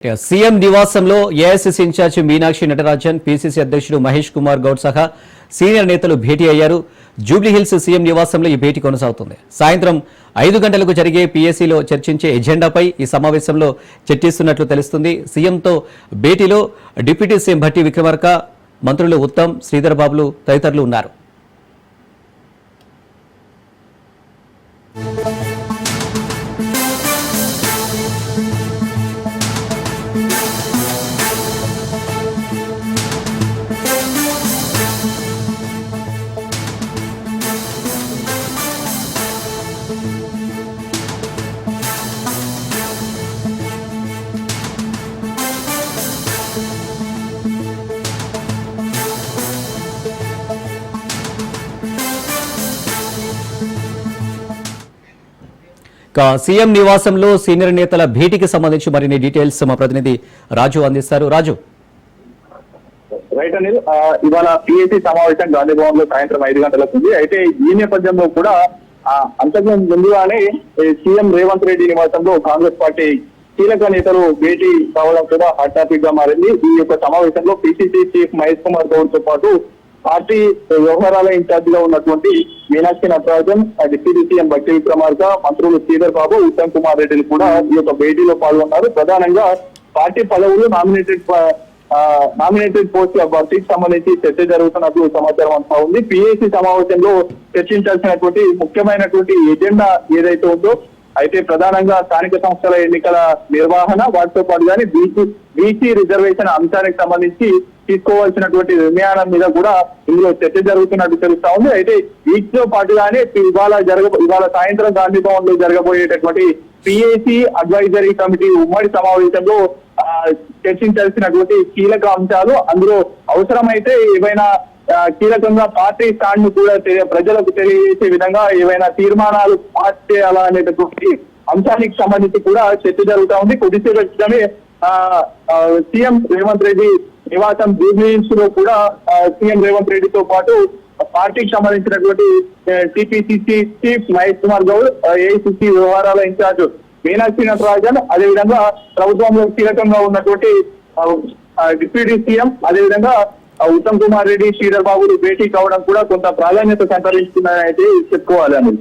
CM నివాసంలో AICC in charge Meenakshi Natarajan, PCC అధ్యక్షుడు మహేష్ కుమార్ గౌడ్ సహా సీనియర్ నేతలు భేటీ అయ్యారు. జూబ్లీహిల్స్ సీఎం నివాసంలో ఈ భేటీ కొనసాగుతుంది. సాయంత్రం 5 గంటలకు జరిగే పీఏసీలో చర్చించే ఎజెండాపై ఈ సమావేశంలో చర్చిస్తున్నట్లు తెలుస్తుంది. సీఎంతో భేటీలో డిప్యూటీ సీఎం భట్టి విక్రమార్క, మంత్రులు ఉత్తమ్, శ్రీధర్ బాబులు తదితరులు ఉన్నారు. సీఎం నివాసంలో సీనియర్ నేతల భేటీకి సంబంధించి మరిన్ని డీటెయిల్స్ మా ప్రతినిధి రాజు అందిస్తారు. రాజు, రైట్ అనిల్, ఇవాళ పిఎస్సీ సమావేశం గాంధీ భవన్ లో సాయంత్రం 5 గంటలకు ఉంది. అయితే ఈ నేపథ్యంలో కూడా అంతకు ముందుగానే సీఎం రేవంత్ రెడ్డి నివాసంలో కాంగ్రెస్ పార్టీ కీలక నేతలు భేటీ కావడం కూడా హాట్ టాపిక్ గా మారింది. ఈ యొక్క సమావేశంలో పిసిసి చీఫ్ మహేష్ కుమార్ గౌడ్ తో పాటు పార్టీ వ్యవహారాల ఇన్ఛార్జ్ గా ఉన్నటువంటి మీనాక్షి నటరాజన్, డిప్యూటీ సీఎం భట్టి విక్రమార్క, మంత్రులు శ్రీధర్ బాబు, ఉత్తమ్ కుమార్ రెడ్డిలు కూడా ఈ యొక్క భేటీలో పాల్గొన్నారు. ప్రధానంగా పార్టీ పదవులు నామినేటెడ్ పోస్టుల భర్తీకి సంబంధించి చర్చ జరుగుతున్నట్లు సమాచారం అంతా ఉంది. పిఏసీ సమావేశంలో చర్చించాల్సినటువంటి ముఖ్యమైనటువంటి ఎజెండా ఏదైతే ఉందో, అయితే ప్రధానంగా స్థానిక సంస్థల ఎన్నికల నిర్వహణ, వాటితో పాటు కానీ బీసీ రిజర్వేషన్ అంశానికి సంబంధించి తీసుకోవాల్సినటువంటి నిర్ణయాల మీద కూడా ఇందులో చర్చ జరుగుతున్నట్టు తెలుస్తా ఉంది. అయితే వీటితో పాటుగానే ఇవాళ సాయంత్రం గాంధీ భవన్ లో జరగబోయేటటువంటి పిఏసీ అడ్వైజరీ కమిటీ ఉమ్మడి సమావేశంలో చర్చించాల్సినటువంటి కీలక అంశాలు, అందులో అవసరమైతే ఏవైనా కీలకంగా పార్టీ స్టాండ్ ను కూడా ప్రజలకు తెలియజేసే విధంగా ఏవైనా తీర్మానాలు పాస్ చేయాలా అనేటటువంటి అంశానికి సంబంధించి కూడా చర్చ జరుగుతా ఉంది. కొద్దిసేపు క్రితమే సీఎం రేవంత్ రెడ్డి నివాసం జూబ్లీహిల్స్ లో కూడా సీఎం రేవంత్ రెడ్డితో పాటు పార్టీకి సంబంధించినటువంటి TPCC chief Mahesh Kumar Goud, AICC వ్యవహారాల ఇన్ఛార్జ్ మీనాక్షి నటరాజన్, అదేవిధంగా ప్రభుత్వంలో కీలకంగా ఉన్నటువంటి డిప్యూటీ సీఎం, అదేవిధంగా ఉత్తమ్ కుమార్ రెడ్డి, శ్రీధర్ బాబులు భేటీ కావడం కూడా కొంత ప్రాధాన్యత సంతరించుకున్నాయని అయితే చెప్పుకోవాలి అని.